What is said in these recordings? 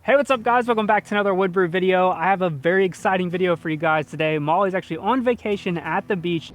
Hey, what's up guys? Welcome back to another Woodbrew video. I have a very exciting video for you guys today. Molly's actually on vacation at the beach.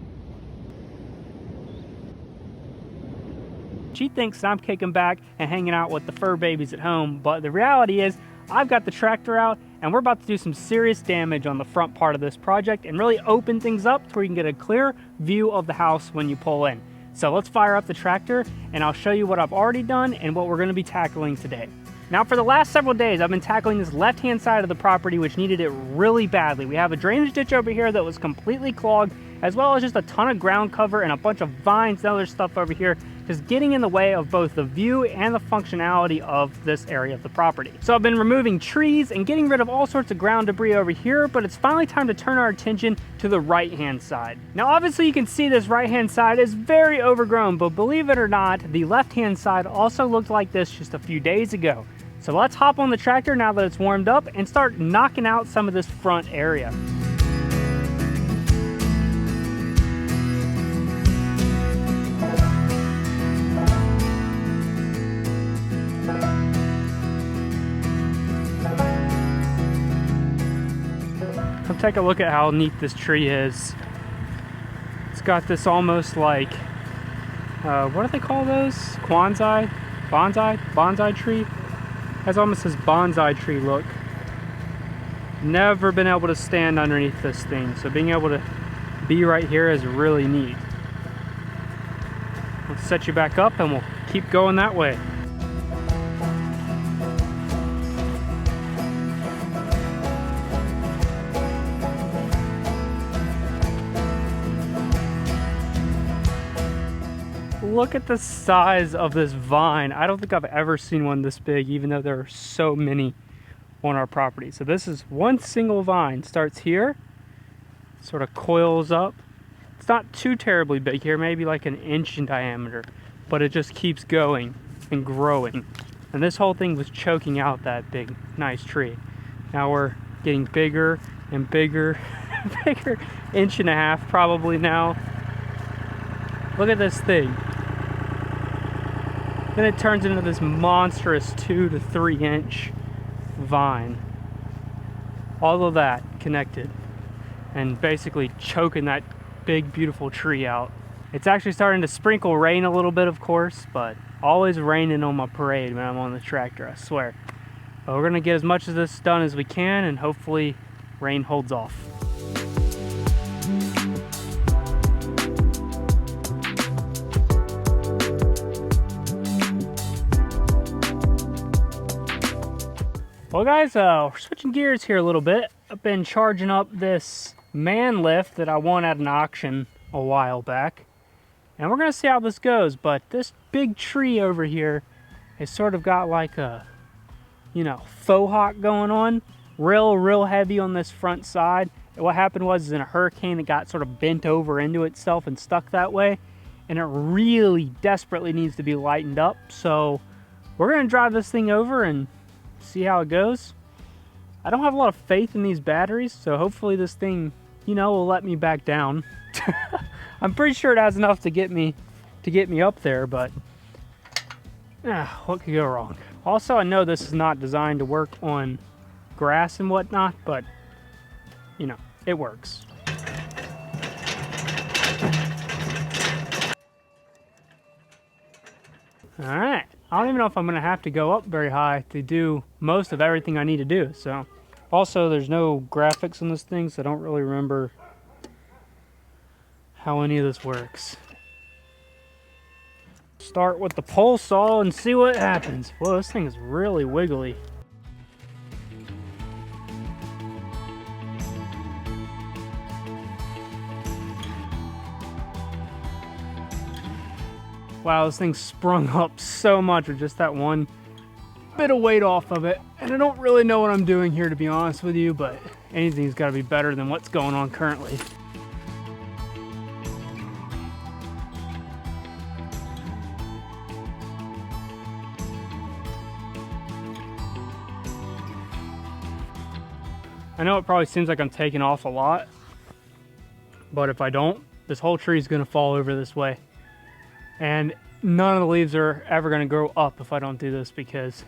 She thinks I'm kicking back and hanging out with the fur babies at home, but the reality is I've got the tractor out and we're about to do some serious damage on the front part of this project and really open things up to where you can get a clear view of the house when you pull in. So let's fire up the tractor and I'll show you what I've already done and what we're going to be tackling today. Now for the last several days, I've been tackling this left-hand side of the property, which needed it really badly. We have a drainage ditch over here that was completely clogged, as well as just a ton of ground cover and a bunch of vines and other stuff over here, just getting in the way of both the view and the functionality of this area of the property. So I've been removing trees and getting rid of all sorts of ground debris over here, but it's finally time to turn our attention to the right-hand side. Now obviously you can see this right-hand side is very overgrown, but believe it or not, the left-hand side also looked like this just a few days ago. So let's hop on the tractor now that it's warmed up and start knocking out some of this front area. Come take a look at how neat this tree is. It's got this almost like, what do they call those? Bonsai tree? Has almost this bonsai tree look. Never been able to stand underneath this thing, so being able to be right here is really neat. Let's set you back up and we'll keep going that way. Look at the size of this vine. I don't think I've ever seen one this big, even though there are so many on our property. So this is one single vine. Starts here, sort of coils up. It's not too terribly big here, maybe like an inch in diameter, but it just keeps going and growing. And this whole thing was choking out that big, nice tree. Now we're getting bigger and bigger, bigger, inch and a half probably now. Look at this thing. Then it turns into this monstrous 2 to 3 inch vine. All of that connected and basically choking that big beautiful tree out. It's actually starting to sprinkle rain a little bit, of course, but always raining on my parade when I'm on the tractor, I swear. But we're gonna get as much of this done as we can and hopefully rain holds off. Well guys, we're switching gears here a little bit. I've been charging up this man lift that I won at an auction a while back. And we're gonna see how this goes, but this big tree over here has sort of got like a, you know, faux hawk going on. Real heavy on this front side. And what happened was in a hurricane, it got sort of bent over into itself and stuck that way. And it really desperately needs to be lightened up. So we're gonna drive this thing over and see how it goes. I don't have a lot of faith in these batteries, so hopefully this thing, you know, will let me back down. I'm pretty sure it has enough to get me up there, but what could go wrong? Also, I know this is not designed to work on grass and whatnot, but you know, it works. All right. I don't even know if I'm going to have to go up very high to do most of everything I need to do. So, also there's no graphics on this thing, so I don't really remember how any of this works. Start with the pole saw and see what happens. Whoa, this thing is really wiggly. Wow, this thing sprung up so much with just that one bit of weight off of it. And I don't really know what I'm doing here, to be honest with you, but anything's got to be better than what's going on currently. I know it probably seems like I'm taking off a lot, but if I don't, this whole tree is going to fall over this way. And none of the leaves are ever going to grow up if I don't do this, because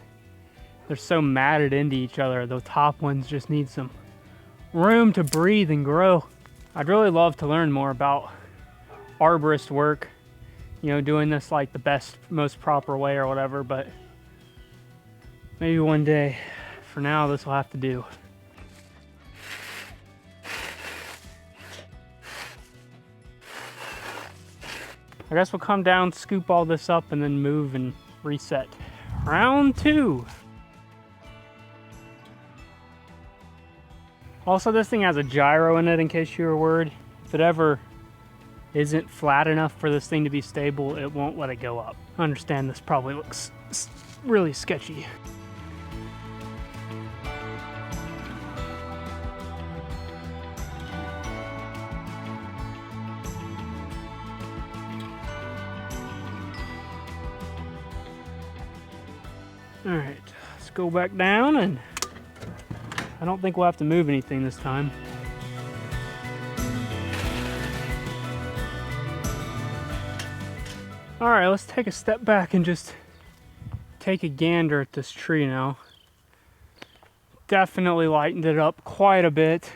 they're so matted into each other. The top ones just need some room to breathe and grow. I'd really love to learn more about arborist work, you know, doing this like the best, most proper way or whatever, but maybe one day. For now, this will have to do. I guess we'll come down, scoop all this up, and then move and reset. Round 2. Also, this thing has a gyro in it, in case you were worried. If it ever isn't flat enough for this thing to be stable, it won't let it go up. I understand this probably looks really sketchy. All right, let's go back down, and I don't think we'll have to move anything this time. All right, let's take a step back and just take a gander at this tree now. Definitely lightened it up quite a bit.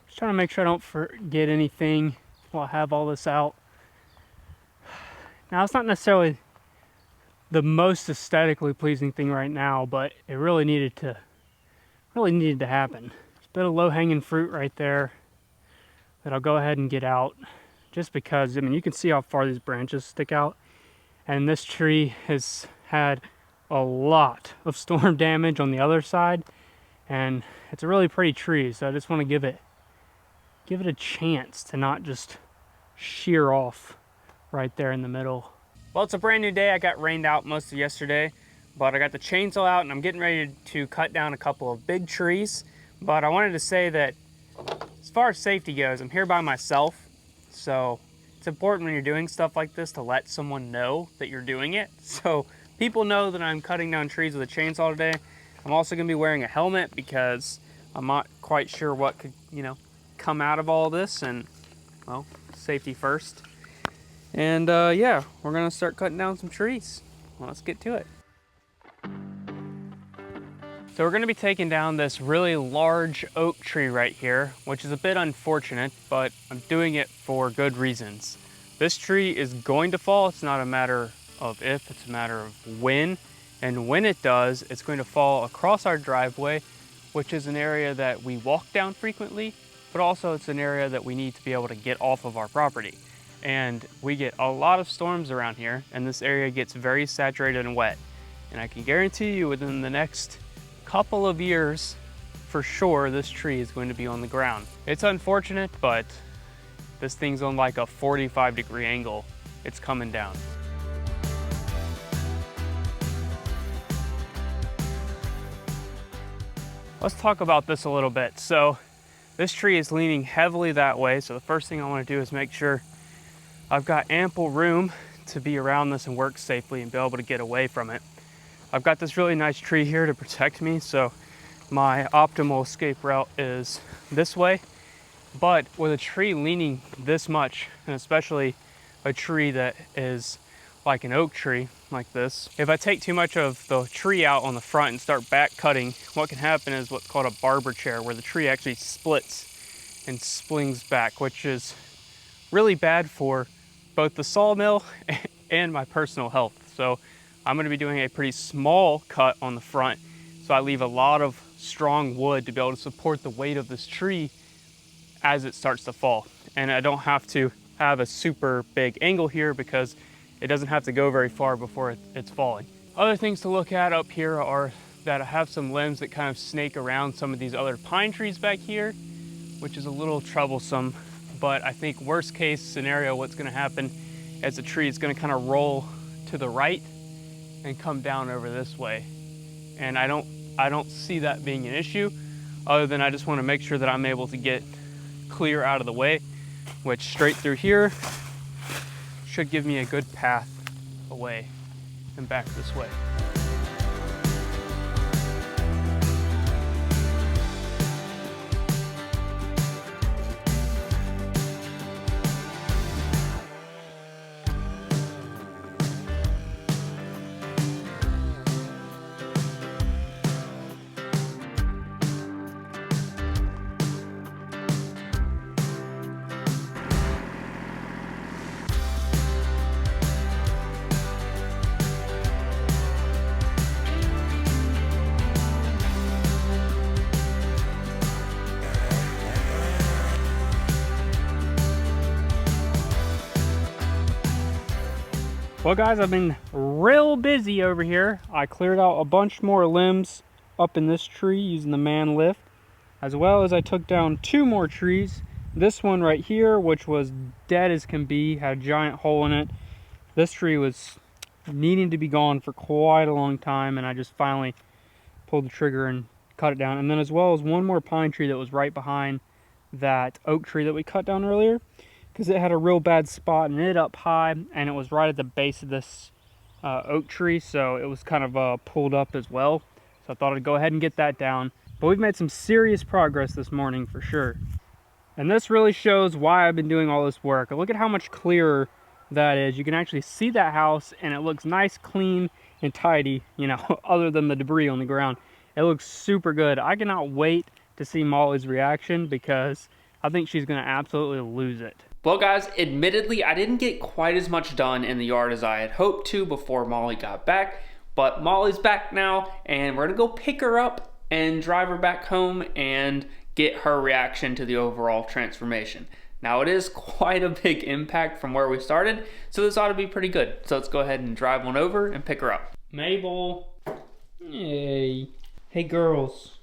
Just trying to make sure I don't forget anything while I have all this out. Now, it's not necessarily the most aesthetically pleasing thing right now, but it really needed to happen. There's a bit of low-hanging fruit right there that I'll go ahead and get out, just because, I mean, you can see how far these branches stick out, and this tree has had a lot of storm damage on the other side, and it's a really pretty tree, so I just want to give it a chance to not just shear off right there in the middle. Well, it's a brand new day. I got rained out most of yesterday, but I got the chainsaw out and I'm getting ready to cut down a couple of big trees. But I wanted to say that as far as safety goes, I'm here by myself. So it's important when you're doing stuff like this to let someone know that you're doing it. So people know that I'm cutting down trees with a chainsaw today. I'm also gonna be wearing a helmet because I'm not quite sure what could, you know, come out of all this, and well, safety first. And yeah, we're gonna start cutting down some trees. Well, let's get to it. So we're gonna be taking down this really large oak tree right here, which is a bit unfortunate, but I'm doing it for good reasons. This tree is going to fall. It's not a matter of if, it's a matter of when. And when it does, it's going to fall across our driveway, which is an area that we walk down frequently, but also it's an area that we need to be able to get off of our property. And we get a lot of storms around here, and this area gets very saturated and wet. And I can guarantee you within the next couple of years, for sure, this tree is going to be on the ground. It's unfortunate, but this thing's on like a 45-degree angle. It's coming down. Let's talk about this a little bit. So this tree is leaning heavily that way. So the first thing I want to do is make sure I've got ample room to be around this and work safely and be able to get away from it. I've got this really nice tree here to protect me, so my optimal escape route is this way. But with a tree leaning this much, and especially a tree that is like an oak tree like this, if I take too much of the tree out on the front and start back cutting, what can happen is what's called a barber chair, where the tree actually splits and splings back, which is really bad for both the sawmill and my personal health. So I'm going to be doing a pretty small cut on the front, so I leave a lot of strong wood to be able to support the weight of this tree as it starts to fall. And I don't have to have a super big angle here because it doesn't have to go very far before it's falling. Other things to look at up here are that I have some limbs that kind of snake around some of these other pine trees back here, which is a little troublesome. But I think worst case scenario, what's gonna happen is the tree is gonna kind of roll to the right and come down over this way. And I don't see that being an issue, other than I just wanna make sure that I'm able to get clear out of the way, which straight through here should give me a good path away and back this way. Well guys, I've been real busy over here. I cleared out a bunch more limbs up in this tree using the man lift, as well as I took down 2 more trees. This one right here, which was dead as can be, had a giant hole in it. This tree was needing to be gone for quite a long time, and I just finally pulled the trigger and cut it down. And then as well as 1 more pine tree that was right behind that oak tree that we cut down earlier, because it had a real bad spot and it up high, and it was right at the base of this oak tree, so it was kind of pulled up as well. So I thought I'd go ahead and get that down. But we've made some serious progress this morning for sure. And this really shows why I've been doing all this work. Look at how much clearer that is. You can actually see that house and it looks nice, clean, and tidy, you know, other than the debris on the ground. It looks super good. I cannot wait to see Molly's reaction because I think she's gonna absolutely lose it. Well guys, admittedly, I didn't get quite as much done in the yard as I had hoped to before Molly got back, but Molly's back now and we're gonna go pick her up and drive her back home and get her reaction to the overall transformation. Now it is quite a big impact from where we started, so this ought to be pretty good. So let's go ahead and drive on over and pick her up. Mabel, hey. Hey girls,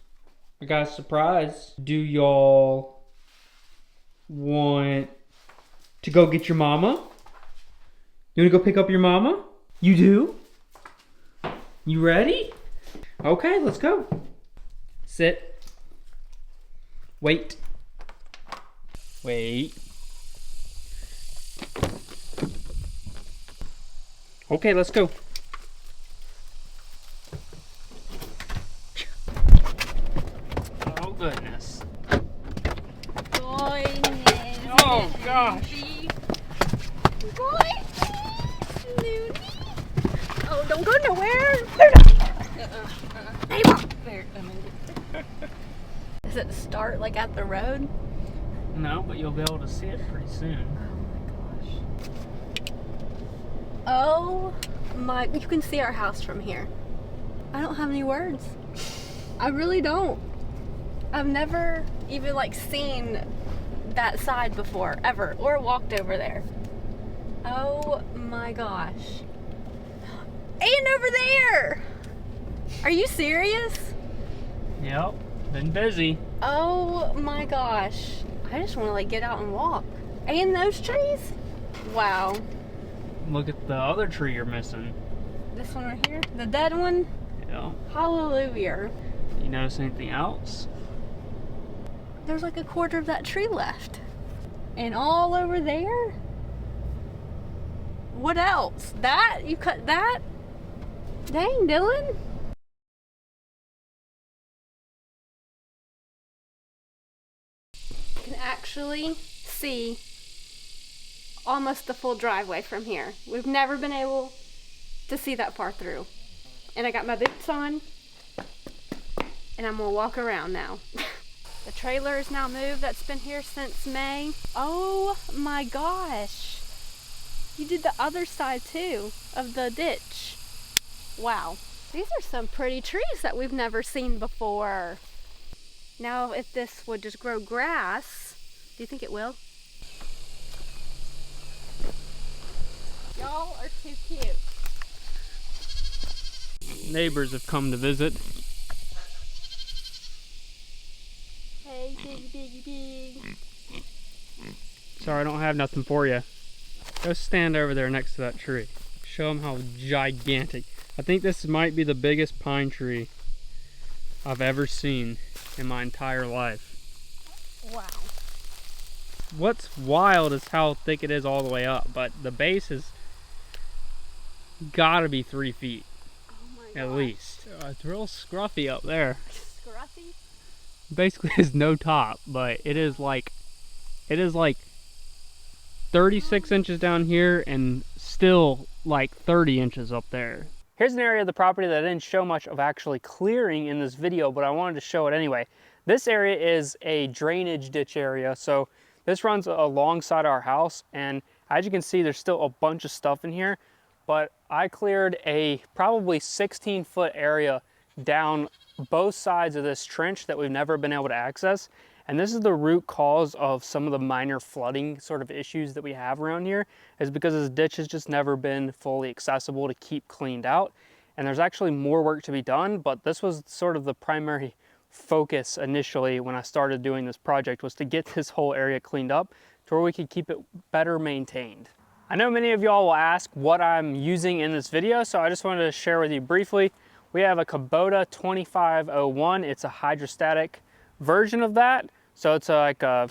I got a surprise. Do y'all want to go get your mama? You wanna go pick up your mama? You do? You ready? Okay, let's go. Sit. Wait. Wait. Okay, let's go. Oh goodness. Oh gosh. Oh, don't go nowhere. Does it start like at the road? No, but you'll be able to see it pretty soon. Oh my, you can see our house from here. I don't have any words. I really don't. I've never even like seen that side before, ever, or walked over there. Oh my gosh. And over there! Are you serious? Yep, been busy. Oh my gosh. I just want to like get out and walk. And those trees? Wow. Look at the other tree you're missing. This one right here? The dead one? Yeah. Hallelujah. You notice anything else? There's like a quarter of that tree left. And all over there? What else? That? You cut that? Dang, Dylan. You can actually see almost the full driveway from here. We've never been able to see that far through. And I got my boots on and I'm gonna walk around now. The trailer is now moved. That's been here since May. Oh my gosh. You did the other side too of the ditch. Wow. These are some pretty trees that we've never seen before. Now if this would just grow grass, do you think it will? Y'all are too cute. Neighbors have come to visit. Hey, big. Sorry, I don't have nothing for you. Go stand over there next to that tree. Show them how gigantic. I think this might be the biggest pine tree I've ever seen in my entire life. Wow. What's wild is how thick it is all the way up, but the base is gotta be 3 feet. Oh my gosh. At least. It's real scruffy up there. Scruffy? Basically there's no top, but it is like 36 inches down here and still like 30 inches up there. Here's an area of the property that I didn't show much of actually clearing in this video, but I wanted to show it anyway. This area is a drainage ditch area, so this runs alongside our house, and as you can see there's still a bunch of stuff in here, but I cleared a probably 16-foot area down both sides of this trench that we've never been able to access, And this is the root cause of some of the minor flooding sort of issues that we have around here, is because this ditch has just never been fully accessible to keep cleaned out. And there's actually more work to be done, but this was sort of the primary focus initially when I started doing this project, was to get this whole area cleaned up to where we could keep it better maintained. I know many of y'all will ask what I'm using in this video, so I just wanted to share with you briefly. We have a Kubota 2501. It's a hydrostatic version of that. So it's like a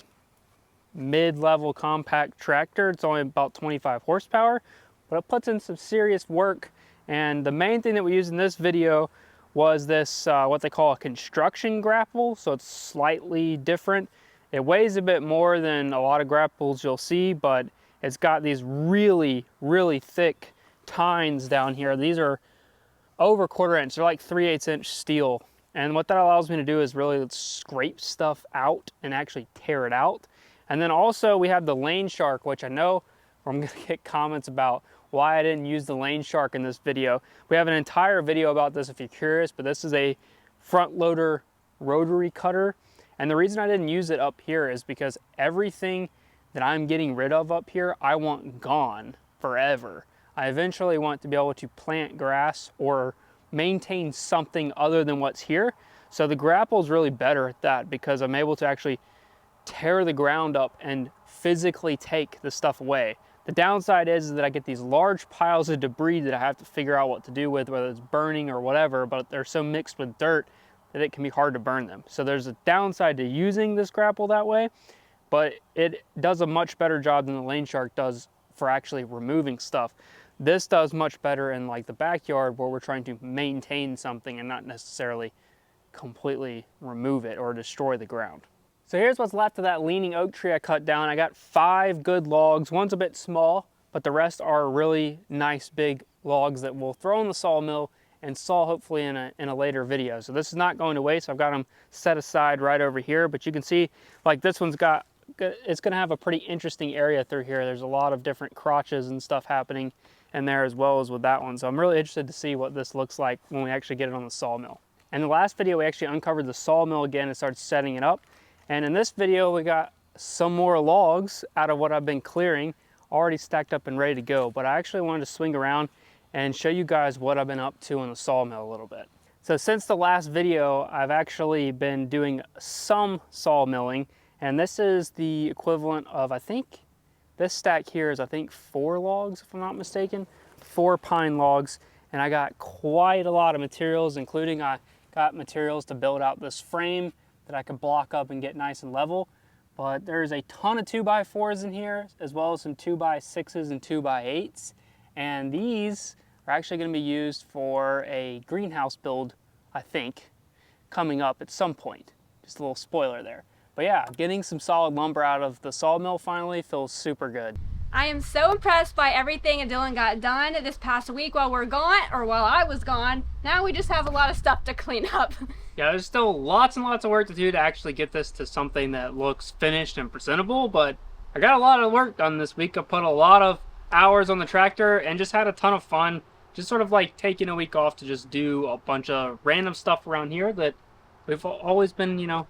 mid-level compact tractor. It's only about 25 horsepower, but it puts in some serious work. And the main thing that we used in this video was this, what they call a construction grapple. So it's slightly different. It weighs a bit more than a lot of grapples you'll see, but it's got these really, really thick tines down here. These are over 1/4 inch. They're like 3/8 inch steel. And what that allows me to do is really scrape stuff out and actually tear it out. And then also we have the Lane Shark, which I know I'm gonna get comments about why I didn't use the Lane Shark in this video. We have an entire video about this if you're curious, but this is a front loader rotary cutter. And the reason I didn't use it up here is because everything that I'm getting rid of up here, I want gone forever. I eventually want to be able to plant grass or maintain something other than what's here. So the grapple is really better at that, because I'm able to actually tear the ground up and physically take the stuff away. The downside is that I get these large piles of debris that I have to figure out what to do with, whether it's burning or whatever, but they're so mixed with dirt that it can be hard to burn them. So there's a downside to using this grapple that way, but it does a much better job than the Lane Shark does for actually removing stuff. This does much better in like the backyard, where we're trying to maintain something and not necessarily completely remove it or destroy the ground. So here's what's left of that leaning oak tree I cut down. I got 5 good logs. One's a bit small, but the rest are really nice big logs that we'll throw in the sawmill and saw hopefully in a later video. So this is not going to waste. I've got them set aside right over here, but you can see like this one's got, it's gonna have a pretty interesting area through here. There's a lot of different crotches and stuff happening in there as well as with that one. So I'm really interested to see what this looks like when we actually get it on the sawmill. In the last video, we actually uncovered the sawmill again and started setting it up. And in this video, we got some more logs out of what I've been clearing, already stacked up and ready to go. But I actually wanted to swing around and show you guys what I've been up to in the sawmill a little bit. So since the last video, I've actually been doing some sawmilling, and this is the equivalent of, I think, this stack here is, I think, 4 logs, if I'm not mistaken, 4 pine logs. And I got quite a lot of materials, including I got materials to build out this frame that I could block up and get nice and level. But there's a ton of 2x4s in here, as well as some 2x6s and 2x8s. And these are actually going to be used for a greenhouse build, I think, coming up at some point. Just a little spoiler there. But yeah, getting some solid lumber out of the sawmill finally feels super good. I am so impressed by everything that Dylan got done this past week while we're gone, or while I was gone. Now we just have a lot of stuff to clean up. Yeah, there's still lots and lots of work to do to actually get this to something that looks finished and presentable, but I got a lot of work done this week. I put a lot of hours on the tractor and just had a ton of fun. Just sort of like taking a week off to just do a bunch of random stuff around here that we've always been, you know,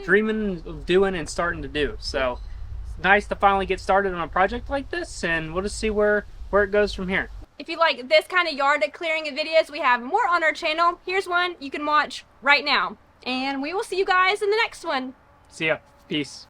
dreaming of doing and starting to do. So it's nice to finally get started on a project like this, and we'll just see where it goes from here. If you like this kind of yard clearing videos, we have more on our channel. Here's one you can watch right now. And we will see you guys in the next one. See ya. Peace.